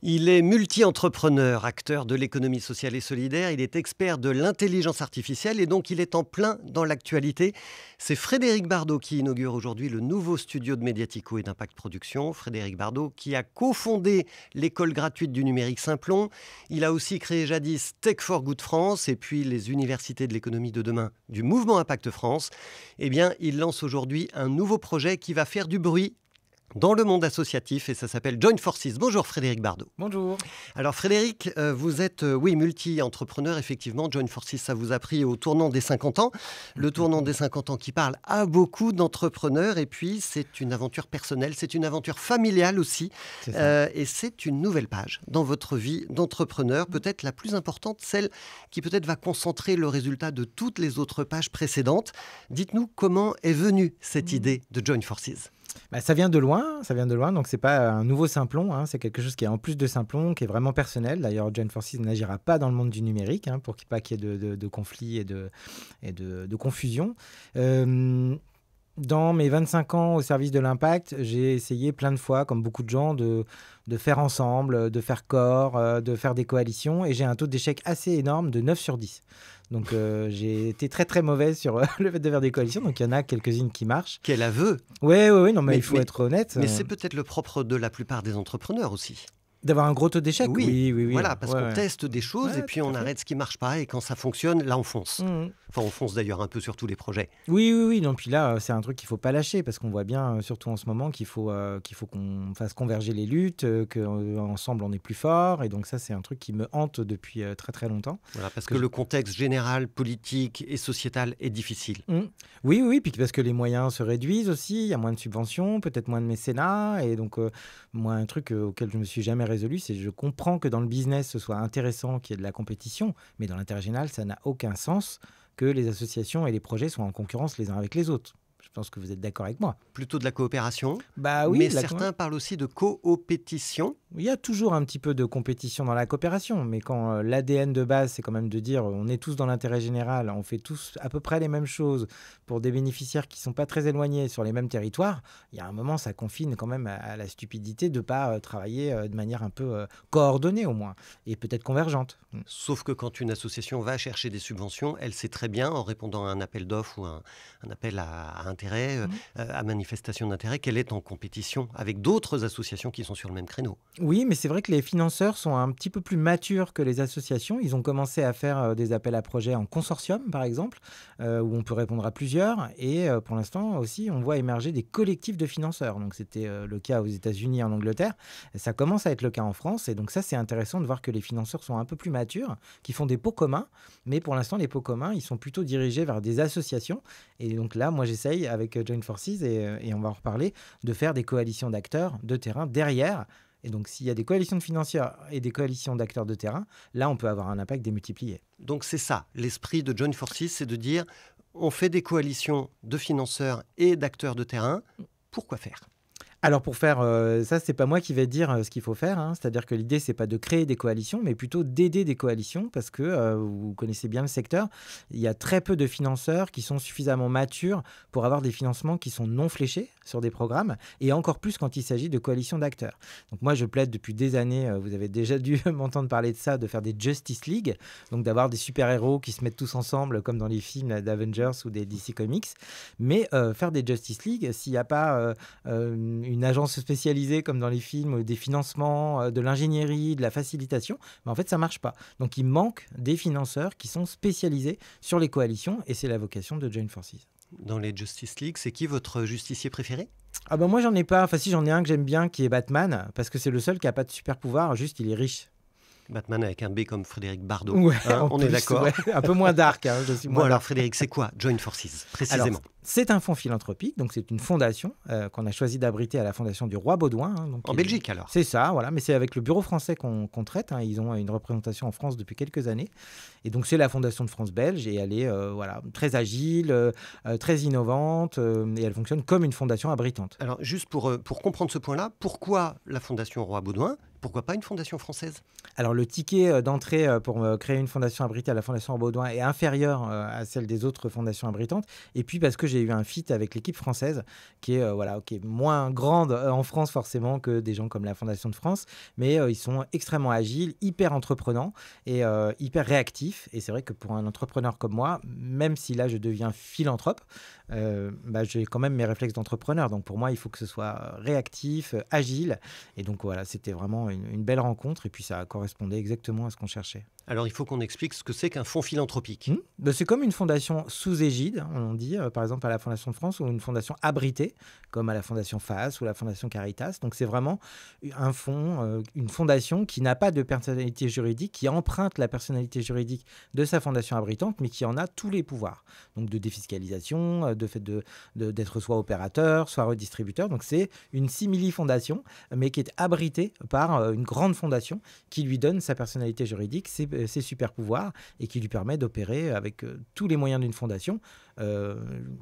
Il est multi-entrepreneur, acteur de l'économie sociale et solidaire. Il est expert de l'intelligence artificielle et donc il est en plein dans l'actualité. C'est Frédéric Bardot qui inaugure aujourd'hui le nouveau studio de Mediatico et d'Impact Production. Frédéric Bardot qui a cofondé l'école gratuite du numérique Simplon. Il a aussi créé jadis Tech for Good France et puis les universités de l'économie de demain du mouvement Impact France. Eh bien, il lance aujourd'hui un nouveau projet qui va faire du bruit dans le monde associatif et ça s'appelle Join Forces. Bonjour Frédéric Bardot. Bonjour. Alors Frédéric, vous êtes multi-entrepreneur, effectivement. Join Forces, ça vous a pris au tournant des 50 ans. Le tournant des 50 ans qui parle à beaucoup d'entrepreneurs et puis c'est une aventure personnelle, c'est une aventure familiale aussi. Et c'est une nouvelle page dans votre vie d'entrepreneur, peut-être la plus importante, celle qui peut-être va concentrer le résultat de toutes les autres pages précédentes. Dites-nous comment est venue cette idée de Join Forces. Ça vient de loin, donc c'est pas un nouveau Simplon, c'est quelque chose qui est en plus de Simplon, qui est vraiment personnel. D'ailleurs, Join Forces n'agira pas dans le monde du numérique, pour qu'il n'y ait pas de conflits et de confusion. Dans mes 25 ans au service de l'impact, j'ai essayé plein de fois, comme beaucoup de gens, de faire ensemble, de faire corps, de faire des coalitions, et j'ai un taux d'échec assez énorme de 9 sur 10. Donc j'ai été très très mauvaise sur le fait de faire des coalitions, donc il y en a quelques-unes qui marchent. Quel aveu! Oui, non, mais il faut être honnête. Mais c'est peut-être le propre de la plupart des entrepreneurs aussi. D'avoir un gros taux d'échec. Oui. Voilà, parce qu'on teste des choses et puis on arrête ce qui ne marche pas et quand ça fonctionne, là on fonce. Enfin, on fonce d'ailleurs un peu sur tous les projets. Oui. Donc, puis là, c'est un truc qu'il ne faut pas lâcher parce qu'on voit bien, surtout en ce moment, qu'il faut qu'on fasse converger les luttes, qu'ensemble on est plus fort. Et donc ça, c'est un truc qui me hante depuis très très longtemps. Voilà, parce que le contexte général, politique et sociétal est difficile. Oui, puis parce que les moyens se réduisent aussi, il y a moins de subventions, peut-être moins de mécénat. Et donc, moi, un truc auquel je ne me suis jamais résolu, c'est que je comprends que dans le business, ce soit intéressant qu'il y ait de la compétition, mais dans l'intérêt général, ça n'a aucun sens que les associations et les projets soient en concurrence les uns avec les autres. Je pense que vous êtes d'accord avec moi. Plutôt de la coopération, oui, mais certains parlent aussi de coopétition. Il y a toujours un petit peu de compétition dans la coopération, mais quand l'ADN de base, c'est quand même de dire on est tous dans l'intérêt général, on fait tous à peu près les mêmes choses pour des bénéficiaires qui ne sont pas très éloignés sur les mêmes territoires, il y a un moment, ça confine quand même à la stupidité de ne pas travailler de manière un peu coordonnée au moins, et peut-être convergente. Sauf que quand une association va chercher des subventions, elle sait très bien, en répondant à un appel d'offres ou un appel à intérêt, à manifestation d'intérêt, qu'elle est en compétition avec d'autres associations qui sont sur le même créneau. Oui, mais c'est vrai que les financeurs sont un petit peu plus matures que les associations. Ils ont commencé à faire des appels à projets en consortium, par exemple, où on peut répondre à plusieurs. Et pour l'instant aussi, on voit émerger des collectifs de financeurs. Donc c'était le cas aux États-Unis et en Angleterre. Et ça commence à être le cas en France. Et donc ça, c'est intéressant de voir que les financeurs sont un peu plus matures, qui font des pots communs. Mais pour l'instant, les pots communs, ils sont plutôt dirigés vers des associations. Et donc là, moi, j'essaye avec Join Forces, et on va en reparler, de faire des coalitions d'acteurs de terrain derrière. Et donc, s'il y a des coalitions de financiers et des coalitions d'acteurs de terrain, là, on peut avoir un impact démultiplié. Donc, c'est ça, l'esprit de Join Forces, c'est de dire, on fait des coalitions de financeurs et d'acteurs de terrain. Pourquoi faire ? Alors pour faire ça, c'est pas moi qui vais dire ce qu'il faut faire. C'est-à-dire que l'idée, c'est pas de créer des coalitions, mais plutôt d'aider des coalitions parce que vous connaissez bien le secteur. Il y a très peu de financeurs qui sont suffisamment matures pour avoir des financements qui sont non fléchés sur des programmes et encore plus quand il s'agit de coalitions d'acteurs. Donc moi, je plaide depuis des années, vous avez déjà dû m'entendre parler de ça, de faire des Justice League, donc d'avoir des super-héros qui se mettent tous ensemble comme dans les films d'Avengers ou des DC Comics. Mais faire des Justice League, s'il n'y a pas une agence spécialisée comme dans les films, des financements, de l'ingénierie, de la facilitation, en fait, ça ne marche pas. Donc, il manque des financeurs qui sont spécialisés sur les coalitions et c'est la vocation de Join Forces. Dans les Justice League, c'est qui votre justicier préféré ? Moi, j'en ai pas. Enfin, si, j'en ai un que j'aime bien qui est Batman parce que c'est le seul qui n'a pas de super pouvoir, juste il est riche. Batman avec un B comme Frédéric Bardot. Ouais, on est d'accord. Un peu moins dark. Je suis moins alors Frédéric, c'est quoi Join Forces, précisément ? Alors, c'est un fonds philanthropique, donc c'est une fondation qu'on a choisi d'abriter à la fondation du Roi Baudouin. En Belgique alors ? C'est ça, voilà, mais c'est avec le bureau français qu'on traite. Ils ont une représentation en France depuis quelques années. Et donc c'est la fondation de France Belge et elle est très agile, très innovante et elle fonctionne comme une fondation abritante. Alors juste pour comprendre ce point-là, pourquoi la fondation Roi Baudouin ? Pourquoi pas une fondation française? Alors le ticket d'entrée pour créer une fondation abritée à la Fondation Baudouin est inférieur à celle des autres fondations abritantes. Et puis parce que j'ai eu un fit avec l'équipe française qui est, voilà, qui est moins grande en France forcément que des gens comme la Fondation de France. Mais ils sont extrêmement agiles, hyper entreprenants et hyper réactifs. Et c'est vrai que pour un entrepreneur comme moi, même si là je deviens philanthrope, j'ai quand même mes réflexes d'entrepreneur. Donc pour moi, il faut que ce soit réactif, agile. Et donc voilà, c'était vraiment une belle rencontre et puis ça correspondait exactement à ce qu'on cherchait. Alors, il faut qu'on explique ce que c'est qu'un fonds philanthropique. C'est comme une fondation sous égide, on dit, par exemple à la Fondation de France, ou une fondation abritée, comme à la Fondation FAS ou la Fondation Caritas. Donc c'est vraiment un fonds, une fondation qui n'a pas de personnalité juridique, qui emprunte la personnalité juridique de sa fondation abritante, mais qui en a tous les pouvoirs. Donc de défiscalisation, de fait d'être soit opérateur, soit redistributeur. Donc c'est une simili-fondation, mais qui est abritée par une grande fondation qui lui donne sa personnalité juridique, ses super pouvoirs et qui lui permet d'opérer avec tous les moyens d'une fondation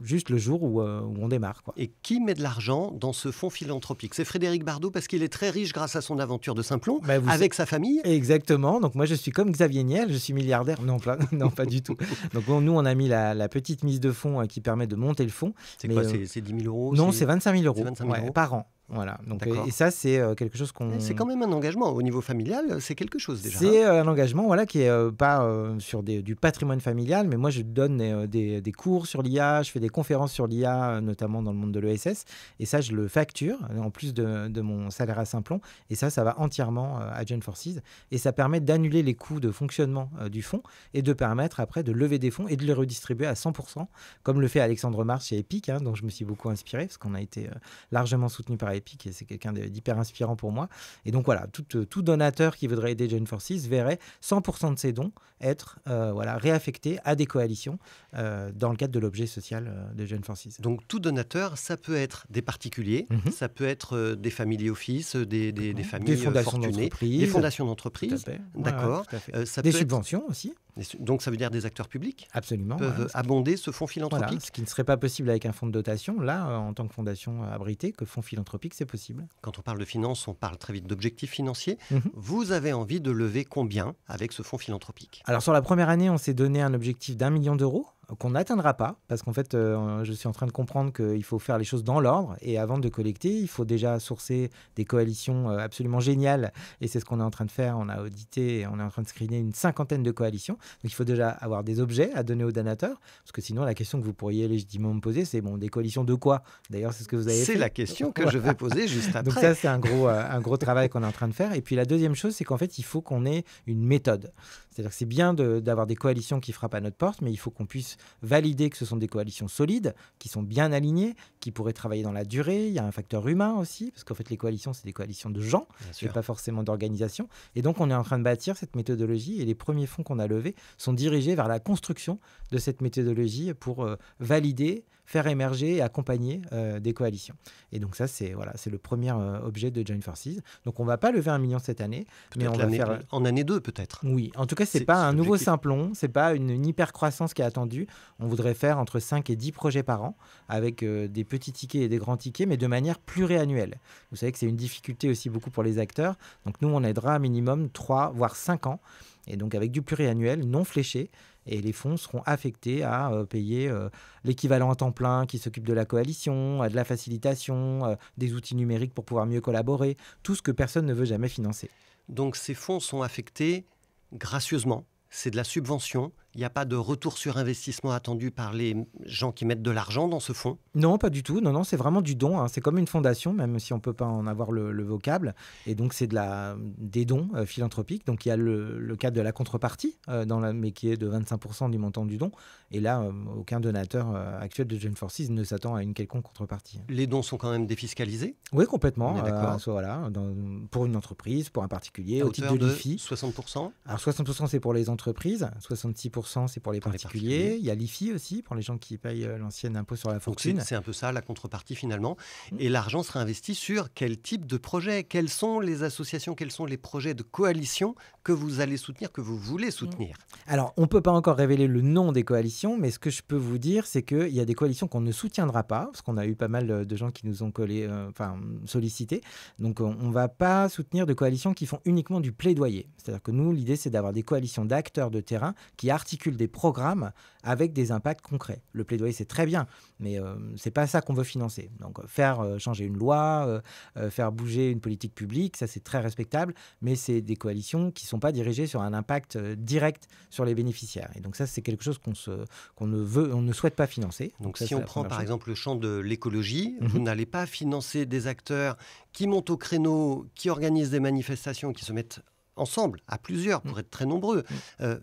juste le jour où on démarre, quoi. Et qui met de l'argent dans ce fonds philanthropique? C'est Frédéric Bardot parce qu'il est très riche grâce à son aventure de Simplon, avec sa famille. Exactement. Donc moi je suis comme Xavier Niel, je suis milliardaire. Non, pas du tout. Donc nous on a mis la petite mise de fonds qui permet de monter le fonds. C'est quoi, c'est 10 000 euros? Non, c'est 25 000 euros, 25 000 euros par an. Voilà. Donc, et ça, c'est quelque chose qu'on... C'est quand même un engagement au niveau familial, c'est quelque chose déjà. C'est un engagement voilà, qui n'est pas sur du patrimoine familial, mais moi, je donne des cours sur l'IA, je fais des conférences sur l'IA, notamment dans le monde de l'ESS, et ça, je le facture, en plus de mon salaire à Simplon, et ça va entièrement à Join Forces, et ça permet d'annuler les coûts de fonctionnement du fonds, et de permettre après de lever des fonds et de les redistribuer à 100%, comme le fait Alexandre Mars chez Epic, dont je me suis beaucoup inspiré, parce qu'on a été largement soutenu par Epic, et c'est quelqu'un d'hyper inspirant pour moi. Et donc voilà, tout donateur qui voudrait aider Join Forces verrait 100% de ses dons être réaffectés à des coalitions dans le cadre de l'objet social de Join Forces. Donc tout donateur, ça peut être des particuliers, ça peut être des family office, des familles fortunées, des fondations d'entreprise. D'accord. Des subventions aussi. Donc ça veut dire des acteurs publics absolument peuvent abonder ce fonds philanthropique. Voilà, ce qui ne serait pas possible avec un fonds de dotation. Là, en tant que fondation abritée, que fonds philanthropique, c'est possible. Quand on parle de finances, on parle très vite d'objectifs financiers. Vous avez envie de lever combien avec ce fonds philanthropique? Alors sur la première année, on s'est donné un objectif d'1 million d'euros qu'on n'atteindra pas, parce qu'en fait, je suis en train de comprendre qu'il faut faire les choses dans l'ordre, et avant de collecter, il faut déjà sourcer des coalitions absolument géniales, et c'est ce qu'on est en train de faire. On a audité, et on est en train de screener une 50aine de coalitions, donc il faut déjà avoir des objets à donner aux donateurs, parce que sinon, la question que vous pourriez légitimement me poser, c'est des coalitions de quoi? D'ailleurs, c'est ce que vous avez fait. C'est la question que je vais poser juste après. Donc ça, c'est un gros travail qu'on est en train de faire, et puis la deuxième chose, c'est qu'en fait, il faut qu'on ait une méthode. C'est-à-dire que c'est bien d'avoir des coalitions qui frappent à notre porte, mais il faut qu'on puisse valider que ce sont des coalitions solides, qui sont bien alignées, qui pourraient travailler dans la durée. Il y a un facteur humain aussi, parce qu'en fait, les coalitions, c'est des coalitions de gens, et pas forcément d'organisations. Et donc, on est en train de bâtir cette méthodologie, et les premiers fonds qu'on a levés sont dirigés vers la construction de cette méthodologie pour valider, faire émerger et accompagner des coalitions. Et donc ça, c'est le premier objet de Join Forces. Donc on ne va pas lever 1 million cette année, mais on va faire... En année 2 peut-être. Oui, en tout cas, ce n'est pas un nouveau Simplon, ce n'est pas une hyper-croissance qui est attendue. On voudrait faire entre 5 et 10 projets par an, avec des petits tickets et des grands tickets, mais de manière pluriannuelle. Vous savez que c'est une difficulté aussi beaucoup pour les acteurs. Donc nous, on aidera un minimum 3, voire 5 ans, et donc avec du pluriannuel, non fléché. Et les fonds seront affectés à payer l'équivalent à temps plein qui s'occupe de la coalition, de la facilitation, des outils numériques pour pouvoir mieux collaborer, tout ce que personne ne veut jamais financer. Donc ces fonds sont affectés gracieusement, c'est de la subvention. Il n'y a pas de retour sur investissement attendu par les gens qui mettent de l'argent dans ce fonds? Non, pas du tout. Non, c'est vraiment du don. C'est comme une fondation, même si on ne peut pas en avoir le vocable. Et donc, c'est des dons philanthropiques. Donc, il y a le cadre de la contrepartie, mais qui est de 25% du montant du don. Et là, aucun donateur actuel de Join Forces ne s'attend à une quelconque contrepartie. Les dons sont quand même défiscalisés? Oui, complètement. D'accord. Pour une entreprise, pour un particulier, à au titre de l'IFI. 60%? Alors, 60%, c'est pour les entreprises. 66% 20%, c'est pour les particuliers. Il y a l'IFI aussi, pour les gens qui payent l'ancien impôt sur la fortune. Donc c'est un peu ça, la contrepartie finalement. Et l'argent sera investi sur quel type de projet? Quelles sont les associations, quels sont les projets de coalition que vous allez soutenir, que vous voulez soutenir? Alors, on ne peut pas encore révéler le nom des coalitions, mais ce que je peux vous dire, c'est qu'il y a des coalitions qu'on ne soutiendra pas, parce qu'on a eu pas mal de gens qui nous ont sollicités. Donc, on ne va pas soutenir de coalitions qui font uniquement du plaidoyer. C'est-à-dire que nous, l'idée, c'est d'avoir des coalitions d'acteurs de terrain qui articulent des programmes avec des impacts concrets. Le plaidoyer, c'est très bien, mais ce n'est pas ça qu'on veut financer. Donc, faire changer une loi, faire bouger une politique publique, ça, c'est très respectable, mais c'est des coalitions qui ne sont pas dirigées sur un impact direct sur les bénéficiaires. Et donc ça, c'est quelque chose on ne souhaite pas financer. Donc ça, si on prend par exemple le champ de l'écologie, vous n'allez pas financer des acteurs qui montent au créneau, qui organisent des manifestations, qui se mettent ensemble, à plusieurs, pour être très nombreux.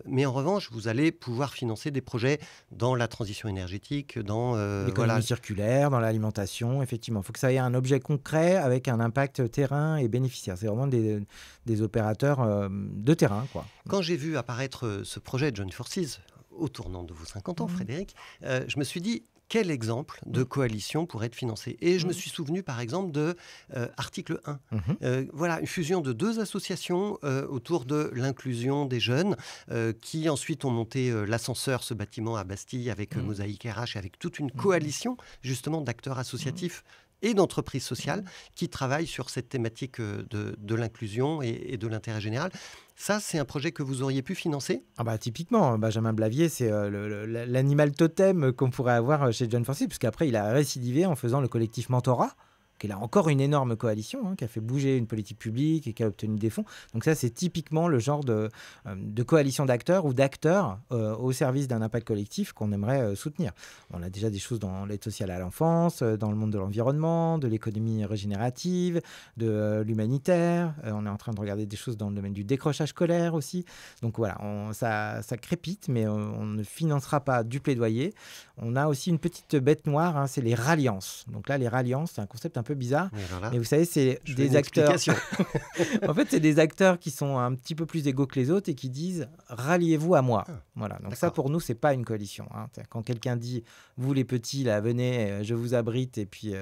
Mais en revanche, vous allez pouvoir financer des projets dans la transition énergétique, dans l'économie circulaire, dans l'alimentation, effectivement. Il faut que ça ait un objet concret avec un impact terrain et bénéficiaire. C'est vraiment des opérateurs de terrain, quoi. Quand j'ai vu apparaître ce projet de Joint Forces, au tournant de vos 50 ans, Frédéric, je me suis dit, quel exemple de coalition pourrait être financé? Et je me suis souvenu, par exemple, de Article 1. Voilà, une fusion de 2 associations autour de l'inclusion des jeunes qui ensuite ont monté l'ascenseur, ce bâtiment à Bastille, avec Mosaïque RH, avec toute une coalition, justement, d'acteurs associatifs et d'entreprises sociales qui travaillent sur cette thématique de l'inclusion et de l'intérêt général. Ça, c'est un projet que vous auriez pu financer? Typiquement, Benjamin Blavier, c'est l'animal totem qu'on pourrait avoir chez Joint Forces, puisqu'après, il a récidivé en faisant le collectif Mentorat, qui est là encore une énorme coalition, qui a fait bouger une politique publique et qui a obtenu des fonds. Donc ça, c'est typiquement le genre de coalition d'acteurs ou d'acteurs au service d'un impact collectif qu'on aimerait soutenir. On a déjà des choses dans l'aide sociale à l'enfance, dans le monde de l'environnement, de l'économie régénérative, de l'humanitaire. On est en train de regarder des choses dans le domaine du décrochage scolaire aussi. Donc voilà, ça crépite, mais on ne financera pas du plaidoyer. On a aussi une petite bête noire, c'est les ralliances. Donc là, les ralliances, c'est un concept un peu bizarre, mais vous savez, c'est des acteurs. En fait, c'est des acteurs qui sont un petit peu plus égaux que les autres et qui disent ralliez-vous à moi. Voilà. Donc ça, pour nous, c'est pas une coalition. Quand quelqu'un dit vous les petits, là, venez, je vous abrite et puis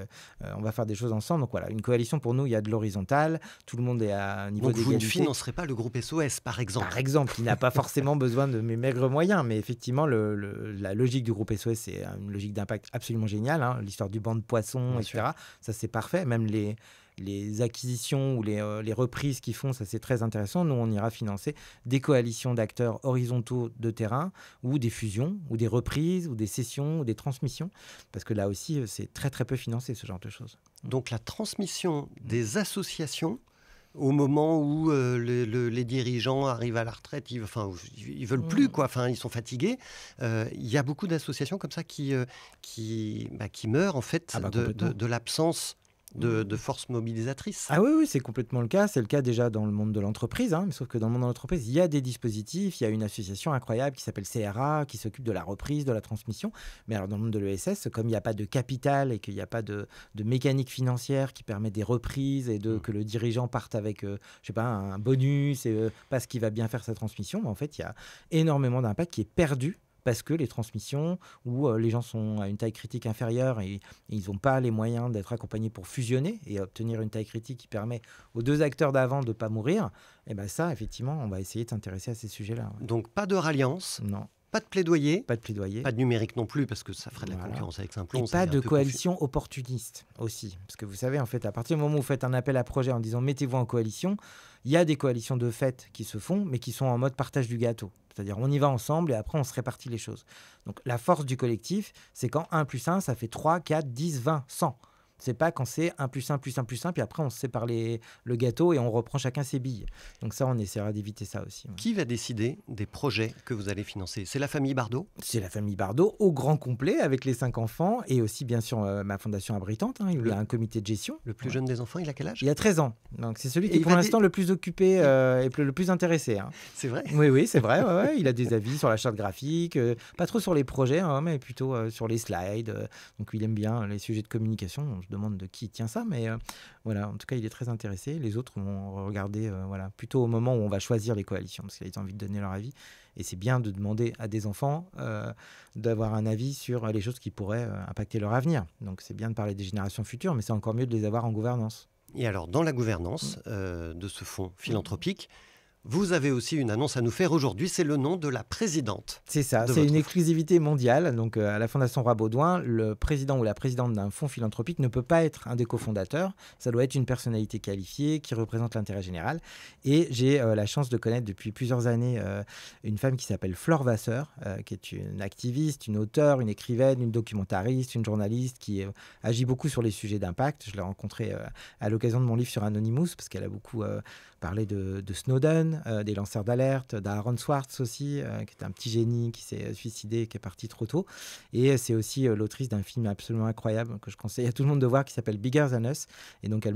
on va faire des choses ensemble. Donc voilà, une coalition pour nous, il y a de l'horizontal. Tout le monde est à un niveau d'égalité. Donc vous ne financerez pas le groupe SOS, par exemple? Par exemple, qui n'a pas forcément besoin de mes maigres moyens, mais effectivement, la logique du groupe SOS, c'est une logique d'impact absolument géniale. L'histoire du banc de poissons, etc. Sûr. Ça, c'est parfait. Même les acquisitions ou les reprises qu'ils font, ça c'est très intéressant. Nous, on ira financer des coalitions d'acteurs horizontaux de terrain ou des fusions ou des reprises ou des cessions ou des transmissions. Parce que là aussi, c'est très très peu financé, ce genre de choses. Donc la transmission des associations au moment où les dirigeants arrivent à la retraite, ils veulent plus, quoi. Enfin, ils sont fatigués. Il y a beaucoup d'associations comme ça qui meurent en fait de l'absence de force mobilisatrice. Ah oui, c'est complètement le cas. C'est le cas déjà dans le monde de l'entreprise, mais sauf que dans le monde de l'entreprise, il y a des dispositifs. Il y a une association incroyable qui s'appelle CRA, qui s'occupe de la reprise, de la transmission. Mais alors dans le monde de l'ESS, comme il n'y a pas de capital et qu'il n'y a pas de mécanique financière qui permet des reprises et que le dirigeant parte avec un bonus parce qu'il va bien faire sa transmission, en fait, il y a énormément d'impact qui est perdu parce que les transmissions où les gens sont à une taille critique inférieure et ils n'ont pas les moyens d'être accompagnés pour fusionner et obtenir une taille critique qui permet aux 2 acteurs d'avant de ne pas mourir, et bien ça, effectivement, on va essayer de s'intéresser à ces sujets-là. Ouais. Donc pas de ralliance. Non. Pas de plaidoyer. Pas de plaidoyer. Pas de numérique non plus, parce que ça ferait de la concurrence avec Simplon. Et pas de coalition opportuniste aussi. Parce que vous savez, en fait, à partir du moment où vous faites un appel à projet en disant mettez-vous en coalition, il y a des coalitions de fait qui se font, mais qui sont en mode partage du gâteau. C'est-à-dire, on y va ensemble et après, on se répartit les choses. Donc, la force du collectif, c'est quand 1 + 1, ça fait 3, 4, 10, 20, 100. C'est pas quand c'est 1 + 1 + 1 + 1, puis après on se sépare le gâteau et on reprend chacun ses billes. Donc ça, on essaiera d'éviter ça aussi. Ouais. Qui va décider des projets que vous allez financer? C'est la famille Bardot? C'est la famille Bardot au grand complet avec les 5 enfants et aussi bien sûr ma fondation abritante. Il y a un comité de gestion. Le plus jeune des enfants, il a quel âge? Il a 13 ans. Donc c'est celui qui est pour l'instant le plus occupé et le plus intéressé. C'est vrai? Oui, c'est vrai. Ouais. Il a des avis sur la charte graphique, pas trop sur les projets, mais plutôt sur les slides. Donc il aime bien les sujets de communication. je demande de qui tient ça, mais voilà, en tout cas, il est très intéressé. Les autres vont regarder voilà, plutôt au moment où on va choisir les coalitions, parce qu'ils ont envie de donner leur avis. Et c'est bien de demander à des enfants d'avoir un avis sur les choses qui pourraient impacter leur avenir. Donc c'est bien de parler des générations futures, mais c'est encore mieux de les avoir en gouvernance. Et alors, dans la gouvernance de ce fonds philanthropique, vous avez aussi une annonce à nous faire aujourd'hui, c'est le nom de la présidente. C'est ça, c'est une exclusivité mondiale. Donc, à la Fondation Roi-Baudouin, le président ou la présidente d'un fonds philanthropique ne peut pas être un des cofondateurs. Ça doit être une personnalité qualifiée qui représente l'intérêt général. Et j'ai la chance de connaître depuis plusieurs années une femme qui s'appelle Flore Vasseur, qui est une activiste, une auteure, une écrivaine, une documentariste, une journaliste qui agit beaucoup sur les sujets d'impact. Je l'ai rencontrée à l'occasion de mon livre sur Anonymous, parce qu'elle a beaucoup parlé de Snowden, des lanceurs d'alerte, d'Aaron Swartz aussi, qui est un petit génie qui s'est suicidé, qui est parti trop tôt. Et c'est aussi l'autrice d'un film absolument incroyable que je conseille à tout le monde de voir, qui s'appelle Bigger Than Us. Et donc elle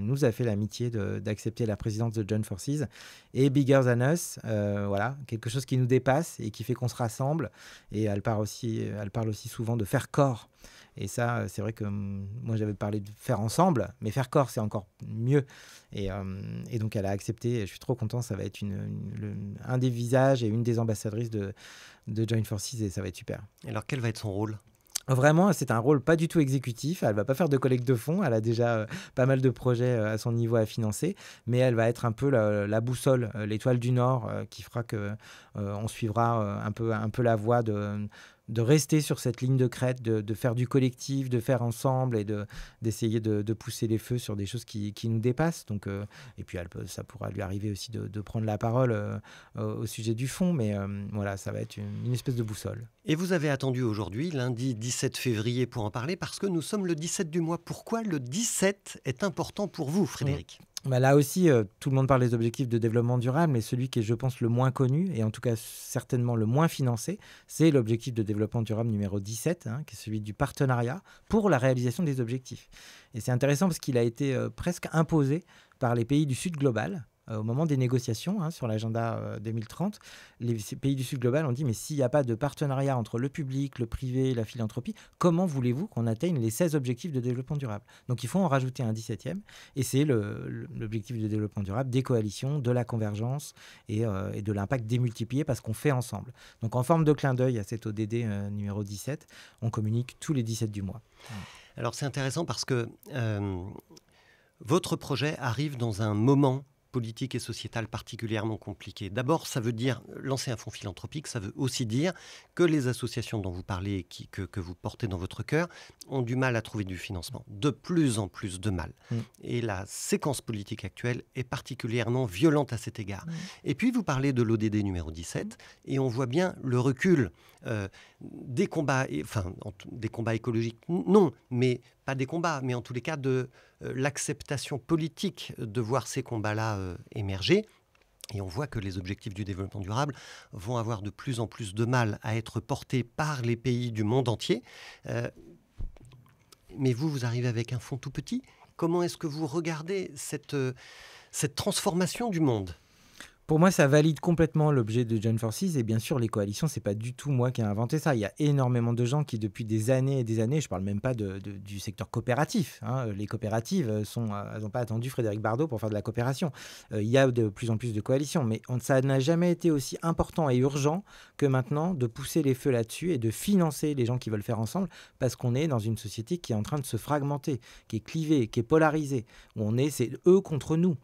nous a fait l'amitié d'accepter la présidence de Joint Forces. Et Bigger Than Us, voilà, quelque chose qui nous dépasse et qui fait qu'on se rassemble. Et elle parle aussi souvent de faire corps. Et ça, c'est vrai que moi, j'avais parlé de faire ensemble, mais faire corps, c'est encore mieux. Et donc, elle a accepté. Je suis trop content. Ça va être un des visages et une des ambassadrices de Joint Forces, et ça va être super. Alors, quel va être son rôle ? Vraiment, c'est un rôle pas du tout exécutif. Elle va pas faire de collecte de fonds. Elle a déjà pas mal de projets à son niveau à financer, mais elle va être un peu la boussole, l'étoile du Nord, qui fera que on suivra un peu la voie de rester sur cette ligne de crête, de faire du collectif, de faire ensemble et d'essayer de pousser les feux sur des choses qui nous dépassent. Donc, et puis, ça pourra lui arriver aussi de prendre la parole au sujet du fond, mais voilà, ça va être une espèce de boussole. Et vous avez attendu aujourd'hui, lundi 17 février, pour en parler, parce que nous sommes le 17 du mois. Pourquoi le 17 est important pour vous, Frédéric ? Bah là aussi, tout le monde parle des objectifs de développement durable, mais celui qui est, je pense, le moins connu, et en tout cas certainement le moins financé, c'est l'objectif de développement durable numéro 17, qui est celui du partenariat pour la réalisation des objectifs. Et c'est intéressant parce qu'il a été presque imposé par les pays du Sud global. Au moment des négociations sur l'agenda 2030, les pays du Sud global ont dit « Mais s'il n'y a pas de partenariat entre le public, le privé, la philanthropie, comment voulez-vous qu'on atteigne les 16 objectifs de développement durable ?» Donc il faut en rajouter un 17e, et c'est l'objectif de développement durable des coalitions, de la convergence et de l'impact démultiplié parce qu'on fait ensemble. Donc en forme de clin d'œil à cet ODD numéro 17, on communique tous les 17 du mois. Alors c'est intéressant parce que votre projet arrive dans un moment politique et sociétale particulièrement compliquée. D'abord, ça veut dire, lancer un fonds philanthropique, ça veut aussi dire que les associations dont vous parlez, que vous portez dans votre cœur, ont du mal à trouver du financement. De plus en plus de mal. Et la séquence politique actuelle est particulièrement violente à cet égard. Et puis, vous parlez de l'ODD numéro 17, et on voit bien le recul des combats, des combats écologiques, non, mais pas des combats, mais en tous les cas de l'acceptation politique de voir ces combats-là émerger. Et on voit que les objectifs du développement durable vont avoir de plus en plus de mal à être portés par les pays du monde entier. Mais vous arrivez avec un fonds tout petit. Comment est-ce que vous regardez cette transformation du monde ? Pour moi, ça valide complètement l'objet de Joint Forces. Et bien sûr, les coalitions, c'est pas du tout moi qui ai inventé ça. Il y a énormément de gens qui, depuis des années et des années, je parle même pas du secteur coopératif. Les coopératives, elles n'ont pas attendu Frédéric Bardot pour faire de la coopération. Il y a de plus en plus de coalitions. Mais ça n'a jamais été aussi important et urgent que maintenant de pousser les feux là-dessus et de financer les gens qui veulent faire ensemble, parce qu'on est dans une société qui est en train de se fragmenter, qui est clivée, qui est polarisée, où c'est eux contre nous.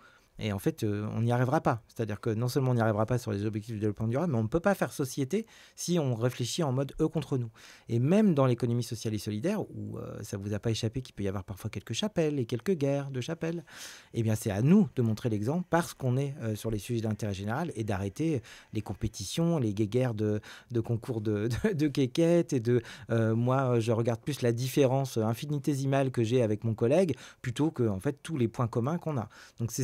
Et en fait, on n'y arrivera pas. C'est-à-dire que non seulement on n'y arrivera pas sur les objectifs de développement durable, mais on ne peut pas faire société si on réfléchit en mode eux contre nous. Et même dans l'économie sociale et solidaire, où ça ne vous a pas échappé qu'il peut y avoir parfois quelques chapelles et quelques guerres de chapelles, eh bien c'est à nous de montrer l'exemple parce qu'on est sur les sujets d'intérêt général et d'arrêter les compétitions, les guéguerres de concours de quéquettes et moi, je regarde plus la différence infinitésimale que j'ai avec mon collègue plutôt que en fait, tous les points communs qu'on a. Donc c'est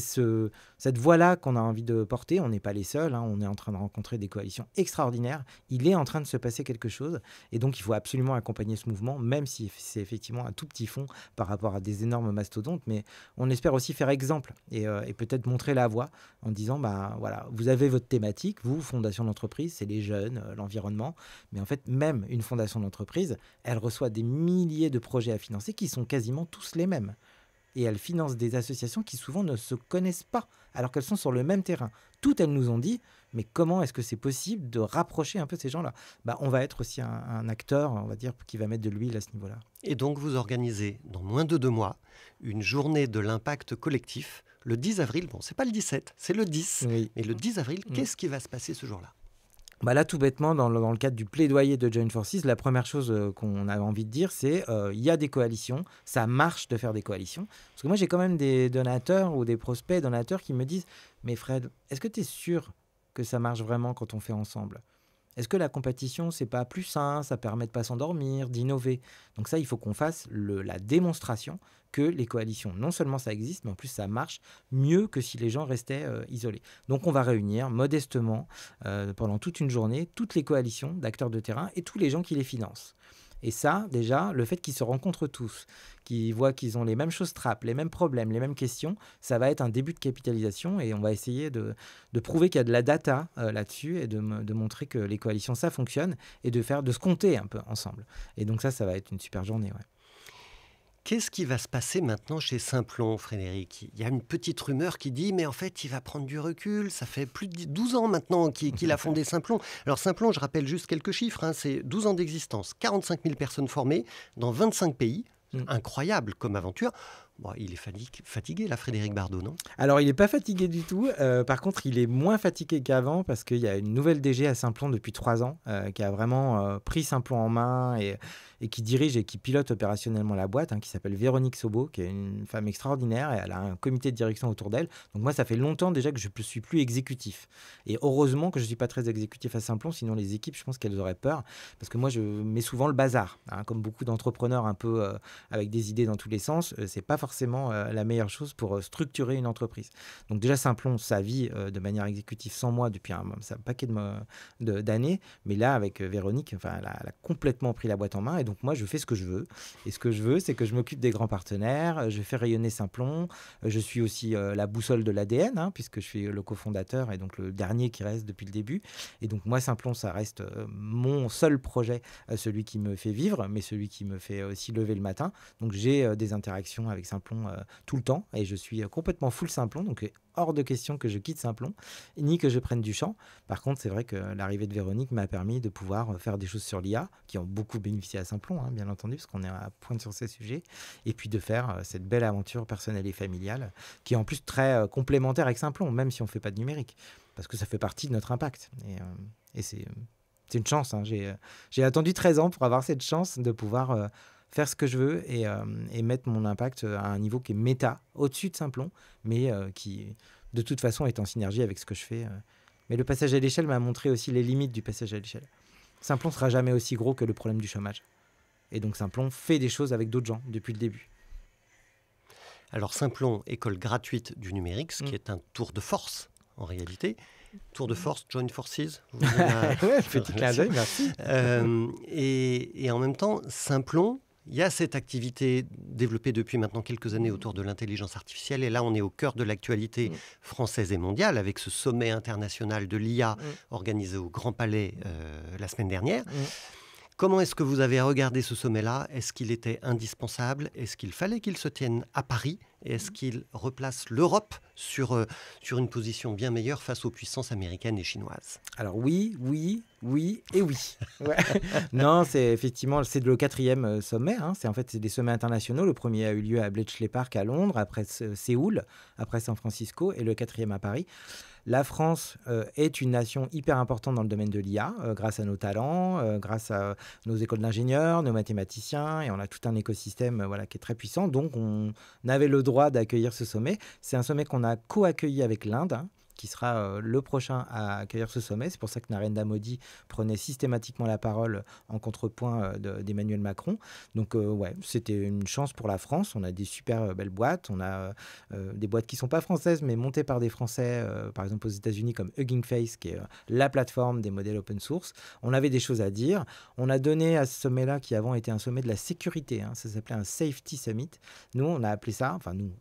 cette voie-là qu'on a envie de porter. On n'est pas les seuls, hein, on est en train de rencontrer des coalitions extraordinaires. Il est en train de se passer quelque chose et donc il faut absolument accompagner ce mouvement, même si c'est effectivement un tout petit fond par rapport à des énormes mastodontes. Mais on espère aussi faire exemple et peut-être montrer la voie en disant, voilà, vous avez votre thématique, vous, fondation d'entreprise, c'est les jeunes, l'environnement. Mais en fait, même une fondation d'entreprise, elle reçoit des milliers de projets à financer qui sont quasiment tous les mêmes. Et elles financent des associations qui souvent ne se connaissent pas, alors qu'elles sont sur le même terrain. Toutes elles nous ont dit, mais comment est-ce que c'est possible de rapprocher un peu ces gens-là ? On va être aussi un acteur, on va dire, qui va mettre de l'huile à ce niveau-là. Et donc vous organisez, dans moins de 2 mois, une journée de l'impact collectif, le 10 avril, bon, c'est pas le 17, c'est le 10, Oui. mais le 10 avril, qu'est-ce qui va se passer ce jour-là ? Là, tout bêtement, dans le cadre du plaidoyer de Join Forces, la première chose qu'on avait envie de dire, c'est il y a des coalitions, ça marche de faire des coalitions. Parce que moi, j'ai quand même des donateurs ou des prospects donateurs qui me disent « Mais Fred, est-ce que tu es sûr que ça marche vraiment quand on fait ensemble ? Est-ce que la compétition, c'est pas plus sain, ça permet de pas s'endormir, d'innover ?» Donc ça, il faut qu'on fasse la démonstration que les coalitions, non seulement ça existe, mais en plus ça marche mieux que si les gens restaient isolés. Donc on va réunir modestement pendant toute une journée toutes les coalitions d'acteurs de terrain et tous les gens qui les financent. Et ça, déjà, le fait qu'ils se rencontrent tous, qu'ils voient qu'ils ont les mêmes choses trappes, les mêmes problèmes, les mêmes questions, ça va être un début de capitalisation et on va essayer de prouver qu'il y a de la data là-dessus et de montrer que les coalitions, ça fonctionne et de se compter un peu ensemble. Et donc ça va être une super journée, ouais. Qu'est-ce qui va se passer maintenant chez Simplon, Frédéric ? Il y a une petite rumeur qui dit, mais en fait, il va prendre du recul. Ça fait plus de 12 ans maintenant qu'il a fondé Simplon. Alors Simplon, je rappelle juste quelques chiffres, hein, c'est 12 ans d'existence, 45 000 personnes formées dans 25 pays. Incroyable comme aventure. Bon, il est fatigué, là, Frédéric Bardot, non ? Alors, il n'est pas fatigué du tout. Par contre, il est moins fatigué qu'avant parce qu'il y a une nouvelle DG à Simplon depuis 3 ans qui a vraiment pris Simplon en main et qui dirige et qui pilote opérationnellement la boîte, hein, qui s'appelle Véronique Sobo, qui est une femme extraordinaire et elle a un comité de direction autour d'elle. Donc moi, ça fait longtemps déjà que je ne suis plus exécutif. Et heureusement que je ne suis pas très exécutif à Simplon, sinon les équipes, je pense qu'elles auraient peur. Parce que moi, je mets souvent le bazar. Hein, comme beaucoup d'entrepreneurs un peu avec des idées dans tous les sens, c'est pas forcément la meilleure chose pour structurer une entreprise. Donc déjà, Simplon, ça vit de manière exécutive sans moi depuis un paquet d'années. Mais là, avec Véronique, elle a complètement pris la boîte en main. Et donc moi, je fais ce que je veux. Et ce que je veux, c'est que je m'occupe des grands partenaires. Je fais rayonner Simplon. Je suis aussi la boussole de l'ADN, hein, puisque je suis le cofondateur et donc le dernier qui reste depuis le début. Et donc moi, Simplon, ça reste mon seul projet, celui qui me fait vivre, mais celui qui me fait aussi lever le matin. Donc j'ai des interactions avec Simplon tout le temps et je suis complètement full Simplon. Donc hors de question que je quitte Simplon, ni que je prenne du champ. Par contre, c'est vrai que l'arrivée de Véronique m'a permis de pouvoir faire des choses sur l'IA, qui ont beaucoup bénéficié à Simplon, hein, bien entendu, parce qu'on est à pointe sur ces sujets, et puis de faire cette belle aventure personnelle et familiale, qui est en plus très complémentaire avec Simplon, même si on ne fait pas de numérique, parce que ça fait partie de notre impact. Et c'est une chance. Hein. J'ai attendu 13 ans pour avoir cette chance de pouvoir faire ce que je veux et mettre mon impact à un niveau qui est méta, au-dessus de Simplon, mais qui, de toute façon, est en synergie avec ce que je fais. Mais le passage à l'échelle m'a montré aussi les limites du passage à l'échelle. Simplon ne sera jamais aussi gros que le problème du chômage. Et donc Simplon fait des choses avec d'autres gens depuis le début. Alors Simplon, école gratuite du numérique, ce qui est un tour de force en réalité. Tour de force, Join Forces. Ouais, petit clin d'œil, merci. Et en même temps, Simplon, il y a cette activité développée depuis maintenant quelques années autour de l'intelligence artificielle. Et là, on est au cœur de l'actualité française et mondiale avec ce sommet international de l'IA organisé au Grand Palais la semaine dernière. Comment est-ce que vous avez regardé ce sommet-là ? Est-ce qu'il était indispensable ? Est-ce qu'il fallait qu'il se tienne à Paris ? Et est-ce qu'il replace l'Europe sur une position bien meilleure face aux puissances américaines et chinoises ? Alors oui et oui. Ouais. Non, c'est effectivement le 4e sommet. Hein. C'est des sommets internationaux. Le premier a eu lieu à Bletchley Park à Londres, après Séoul, après San Francisco et le 4e à Paris. La France est une nation hyper importante dans le domaine de l'IA, grâce à nos talents, grâce à nos écoles d'ingénieurs, nos mathématiciens, et on a tout un écosystème qui est très puissant. Donc, on avait le droit d'accueillir ce sommet. C'est un sommet qu'on a co-accueilli avec l'Inde, hein, qui sera le prochain à accueillir ce sommet. C'est pour ça que Narendra Modi prenait systématiquement la parole en contrepoint d'Emmanuel Macron. Donc ouais, c'était une chance pour la France. On a des super belles boîtes. On a des boîtes qui ne sont pas françaises, mais montées par des Français, par exemple aux États-Unis, comme Hugging Face, qui est la plateforme des modèles open source. On avait des choses à dire. On a donné à ce sommet-là, qui avant était un sommet de la sécurité, ça s'appelait un Safety Summit. Nous, on a appelé ça, enfin nous,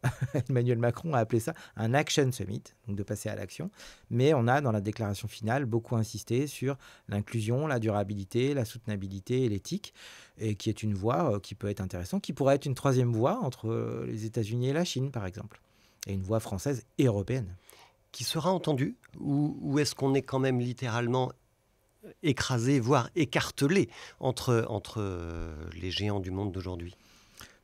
Emmanuel Macron a appelé ça un Action Summit, donc de passer à l'action. Mais on a, dans la déclaration finale, beaucoup insisté sur l'inclusion, la durabilité, la soutenabilité et l'éthique, et qui est une voie qui peut être intéressante, qui pourrait être une troisième voie entre les États-Unis et la Chine, par exemple, et une voie française et européenne. Qui sera entendue, ou est-ce qu'on est quand même littéralement écrasé, voire écartelé entre les géants du monde d'aujourd'hui?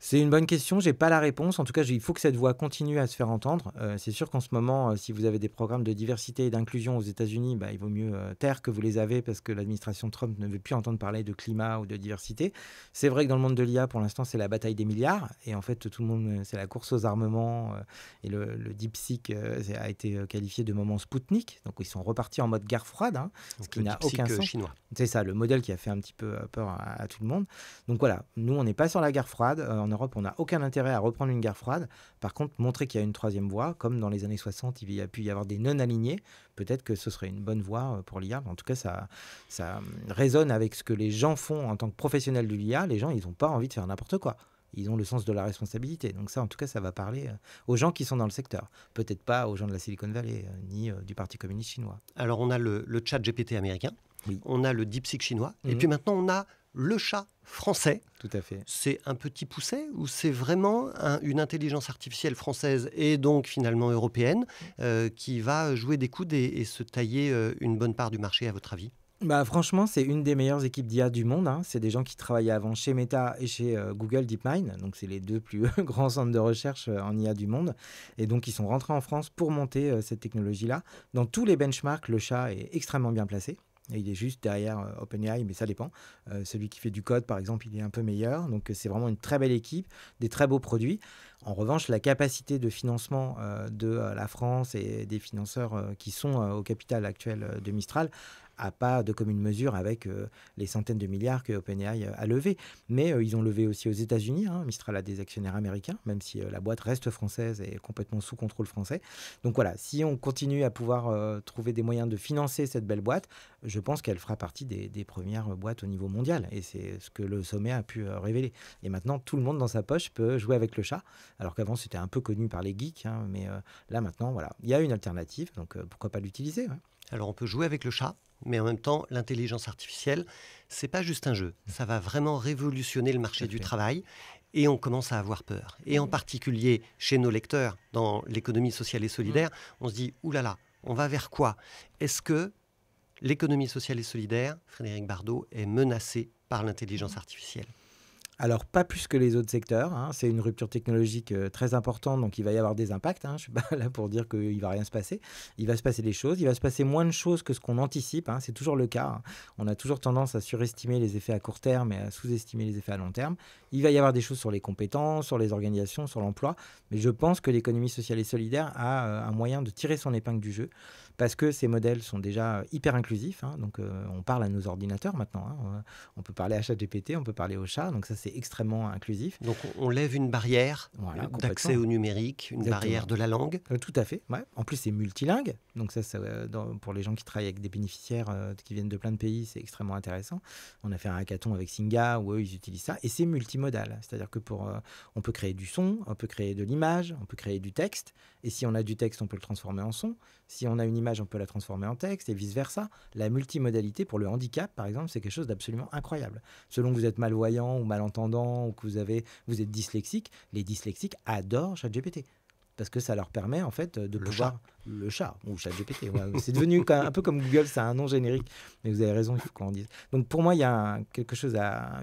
C'est une bonne question, je n'ai pas la réponse. En tout cas, il faut que cette voix continue à se faire entendre. C'est sûr qu'en ce moment, si vous avez des programmes de diversité et d'inclusion aux États-Unis, il vaut mieux taire que vous les avez parce que l'administration Trump ne veut plus entendre parler de climat ou de diversité. C'est vrai que dans le monde de l'IA, pour l'instant, c'est la bataille des milliards. Et en fait, tout le monde, c'est la course aux armements. Et le DeepSeek a été qualifié de moment Spoutnik. Donc, ils sont repartis en mode guerre froide, ce qui n'a aucun sens. Chinois. C'est ça, le modèle qui a fait un petit peu peur à tout le monde. Donc voilà, nous, on n'est pas sur la guerre froide. En Europe, on n'a aucun intérêt à reprendre une guerre froide. Par contre, montrer qu'il y a une troisième voie, comme dans les années 60, il y a pu y avoir des non-alignés, peut-être que ce serait une bonne voie pour l'IA. En tout cas, ça résonne avec ce que les gens font en tant que professionnels de l'IA. Les gens, ils n'ont pas envie de faire n'importe quoi. Ils ont le sens de la responsabilité. Donc ça, en tout cas, ça va parler aux gens qui sont dans le secteur. Peut-être pas aux gens de la Silicon Valley, ni du Parti communiste chinois. Alors, on a le chat GPT américain, oui. On a le DeepSeek chinois, et puis maintenant, on a le chat français. Tout à fait. C'est un petit pousset ou c'est vraiment une intelligence artificielle française et donc finalement européenne qui va jouer des coudes et se tailler une bonne part du marché, à votre avis? Franchement, c'est une des meilleures équipes d'IA du monde. C'est des gens qui travaillaient avant chez Meta et chez Google DeepMind. Donc, c'est les deux plus grands centres de recherche en IA du monde. Et donc, ils sont rentrés en France pour monter cette technologie-là. Dans tous les benchmarks, le chat est extrêmement bien placé. Et il est juste derrière OpenAI, mais ça dépend. Celui qui fait du code, par exemple, il est un peu meilleur. Donc, c'est vraiment une très belle équipe, des très beaux produits. En revanche, la capacité de financement de la France et des financeurs qui sont au capital actuel de Mistral n'a pas de commune mesure avec les centaines de milliards que OpenAI a levés. Mais ils ont levé aussi aux États-Unis. Mistral a des actionnaires américains, même si la boîte reste française et complètement sous contrôle français. Donc voilà, si on continue à pouvoir trouver des moyens de financer cette belle boîte, je pense qu'elle fera partie des premières boîtes au niveau mondial. Et c'est ce que le sommet a pu révéler. Et maintenant, tout le monde dans sa poche peut jouer avec le chat. Alors qu'avant, c'était un peu connu par les geeks. Mais là, maintenant, voilà, il y a une alternative. Donc pourquoi pas l'utiliser, ouais. Alors, on peut jouer avec le chat, mais en même temps, l'intelligence artificielle, c'est pas juste un jeu. Ça va vraiment révolutionner le marché du travail et on commence à avoir peur. Et en particulier, chez nos lecteurs, dans l'économie sociale et solidaire, on se dit, oulala, on va vers quoi? Est-ce que l'économie sociale et solidaire, Frédéric Bardot, est menacée par l'intelligence artificielle? Alors, pas plus que les autres secteurs. C'est une rupture technologique très importante, donc il va y avoir des impacts. Je ne suis pas là pour dire qu'il ne va rien se passer. Il va se passer des choses. Il va se passer moins de choses que ce qu'on anticipe. C'est toujours le cas. On a toujours tendance à surestimer les effets à court terme et à sous-estimer les effets à long terme. Il va y avoir des choses sur les compétences, sur les organisations, sur l'emploi. Mais je pense que l'économie sociale et solidaire a un moyen de tirer son épingle du jeu parce que ces modèles sont déjà hyper inclusifs. Donc, on parle à nos ordinateurs maintenant. On peut parler à ChatGPT, on peut parler au chat. Donc, ça, c'est extrêmement inclusif. Donc on lève une barrière d'accès au numérique, une barrière de la langue. Tout à fait. Ouais. En plus, c'est multilingue. Donc ça pour les gens qui travaillent avec des bénéficiaires qui viennent de plein de pays, c'est extrêmement intéressant. On a fait un hackathon avec Singa où eux, ils utilisent ça. Et c'est multimodal. C'est-à-dire que on peut créer du son, on peut créer de l'image, on peut créer du texte. Et si on a du texte, on peut le transformer en son. Si on a une image, on peut la transformer en texte et vice-versa. La multimodalité pour le handicap, par exemple, c'est quelque chose d'absolument incroyable. Selon que vous êtes malvoyant ou malentendant ou que vous êtes dyslexique, les dyslexiques adorent ChatGPT. Parce que ça leur permet en fait de pouvoir... Le chat ou ChatGPT. C'est devenu un peu comme Google, c'est un nom générique. Mais vous avez raison, il faut qu'on en dise. Donc pour moi, il y a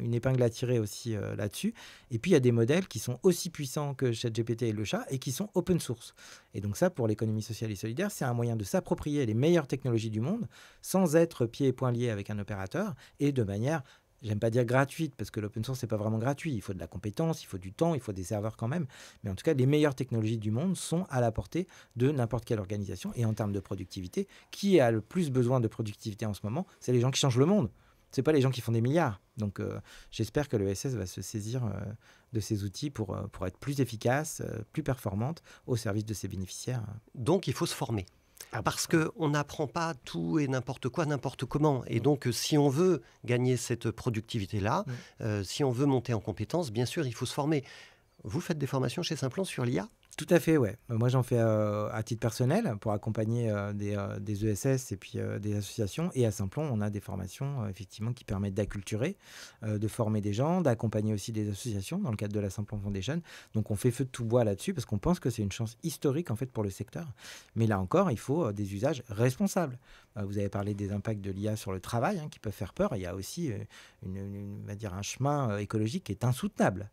une épingle à tirer aussi là-dessus. Et puis il y a des modèles qui sont aussi puissants que ChatGPT et le chat et qui sont open source. Et donc ça, pour l'économie sociale et solidaire, c'est un moyen de s'approprier les meilleures technologies du monde sans être pieds et poings liés avec un opérateur et de manière j'aime pas dire gratuite, parce que l'open source, c'est pas vraiment gratuit. Il faut de la compétence, il faut du temps, il faut des serveurs quand même. Mais en tout cas, les meilleures technologies du monde sont à la portée de n'importe quelle organisation. Et en termes de productivité, qui a le plus besoin de productivité en ce moment? C'est les gens qui changent le monde. C'est pas les gens qui font des milliards. Donc, j'espère que l'ESS va se saisir de ces outils pour être plus efficace, plus performante au service de ses bénéficiaires. Donc, il faut se former. Parce qu'on n'apprend pas tout et n'importe quoi, n'importe comment. Et donc, si on veut gagner cette productivité-là, si on veut monter en compétences, bien sûr, il faut se former. Vous faites des formations chez Simplon sur l'IA? Tout à fait, ouais. Moi, j'en fais à titre personnel pour accompagner des ESS et puis des associations. Et à Simplon, on a des formations effectivement qui permettent d'acculturer, de former des gens, d'accompagner aussi des associations dans le cadre de la Simplon Foundation. Donc, on fait feu de tout bois là-dessus parce qu'on pense que c'est une chance historique en fait pour le secteur. Mais là encore, il faut des usages responsables. Vous avez parlé des impacts de l'IA sur le travail qui peuvent faire peur. Il y a aussi on va dire un chemin écologique qui est insoutenable.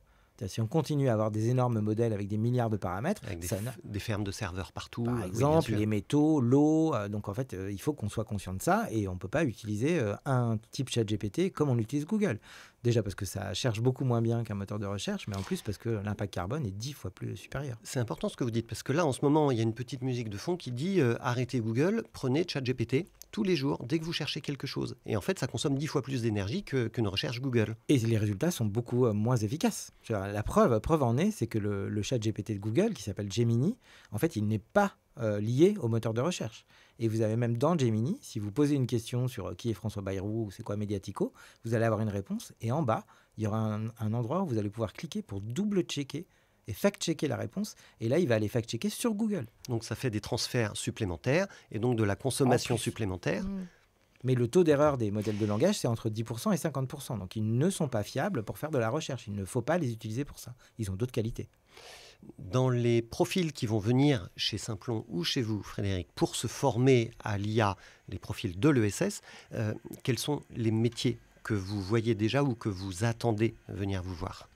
Si on continue à avoir des énormes modèles avec des milliards de paramètres, avec des fermes de serveurs partout. Par exemple, les métaux, l'eau. Donc en fait, il faut qu'on soit conscient de ça et on ne peut pas utiliser un type ChatGPT comme on utilise Google. Déjà parce que ça cherche beaucoup moins bien qu'un moteur de recherche, mais en plus parce que l'impact carbone est 10 fois plus supérieur. C'est important ce que vous dites, parce que là, en ce moment, il y a une petite musique de fond qui dit arrêtez Google, prenez ChatGPT tous les jours, dès que vous cherchez quelque chose. Et en fait, ça consomme 10 fois plus d'énergie qu'une recherche Google. Et les résultats sont beaucoup moins efficaces. La preuve en est, c'est que le ChatGPT de Google, qui s'appelle Gemini, en fait, il n'est pas lié au moteur de recherche. Et vous avez même dans Gemini, si vous posez une question sur qui est François Bayrou ou c'est quoi Mediatico, vous allez avoir une réponse. Et en bas, il y aura un endroit où vous allez pouvoir cliquer pour double-checker et fact-checker la réponse. Et là, il va aller fact-checker sur Google. Donc ça fait des transferts supplémentaires et donc de la consommation supplémentaire. Mais le taux d'erreur des modèles de langage, c'est entre 10% et 50%. Donc ils ne sont pas fiables pour faire de la recherche. Il ne faut pas les utiliser pour ça. Ils ont d'autres qualités. Dans les profils qui vont venir chez Simplon ou chez vous, Frédéric, pour se former à l'IA, les profils de l'ESS, quels sont les métiers que vous voyez déjà ou que vous attendez venir vous voir?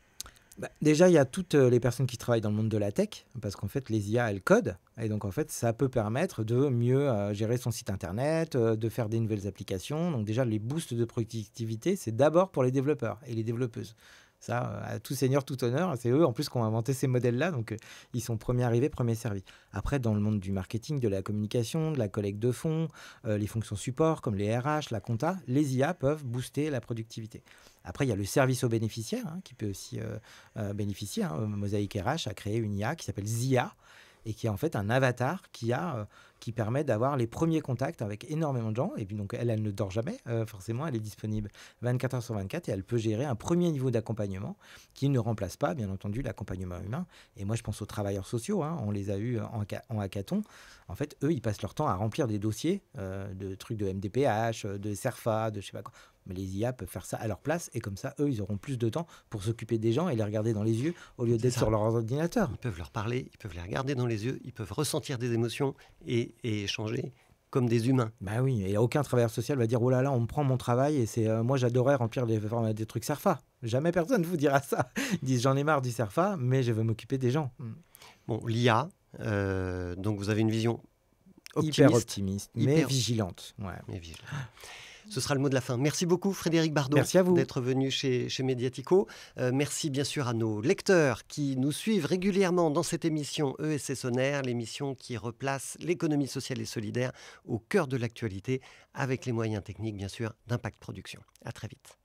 Déjà, il y a toutes les personnes qui travaillent dans le monde de la tech, parce qu'en fait, les IA, elles codent. Et donc, en fait, ça peut permettre de mieux gérer son site Internet, de faire des nouvelles applications. Donc, déjà, les boosts de productivité, c'est d'abord pour les développeurs et les développeuses. Ça, à tout seigneur, tout honneur, c'est eux en plus qui ont inventé ces modèles-là, donc ils sont premiers arrivés, premiers servis. Après, dans le monde du marketing, de la communication, de la collecte de fonds, les fonctions support comme les RH, la compta, les IA peuvent booster la productivité. Après, il y a le service aux bénéficiaires qui peut aussi bénéficier. Mosaic RH a créé une IA qui s'appelle Zia et qui est en fait un avatar qui permet d'avoir les premiers contacts avec énormément de gens. Et puis donc, elle ne dort jamais, forcément, elle est disponible 24 heures sur 24 et elle peut gérer un premier niveau d'accompagnement qui ne remplace pas, bien entendu, l'accompagnement humain. Et moi, je pense aux travailleurs sociaux, on les a eus en hackathon. En fait, eux, ils passent leur temps à remplir des dossiers de trucs de MDPH, de CERFA, de je sais pas quoi. Mais les IA peuvent faire ça à leur place et comme ça, eux, ils auront plus de temps pour s'occuper des gens et les regarder dans les yeux au lieu d'être sur leur ordinateur. Ils peuvent leur parler, ils peuvent les regarder dans les yeux, ils peuvent ressentir des émotions et échanger comme des humains. Bah oui, et aucun travailleur social va dire « Oh là là, on me prend mon travail et c'est moi j'adorais remplir des trucs CERFA ». Jamais personne ne vous dira ça. Ils disent « J'en ai marre du CERFA, mais je veux m'occuper des gens ». Bon, l'IA, donc vous avez une vision optimiste. Hyper optimiste, mais vigilante. Ouais. Mais vigilante. Ce sera le mot de la fin. Merci beaucoup Frédéric Bardot d'être venu chez Mediatico. Merci bien sûr à nos lecteurs qui nous suivent régulièrement dans cette émission ESS On Air, l'émission qui replace l'économie sociale et solidaire au cœur de l'actualité avec les moyens techniques bien sûr d'Impact Production. À très vite.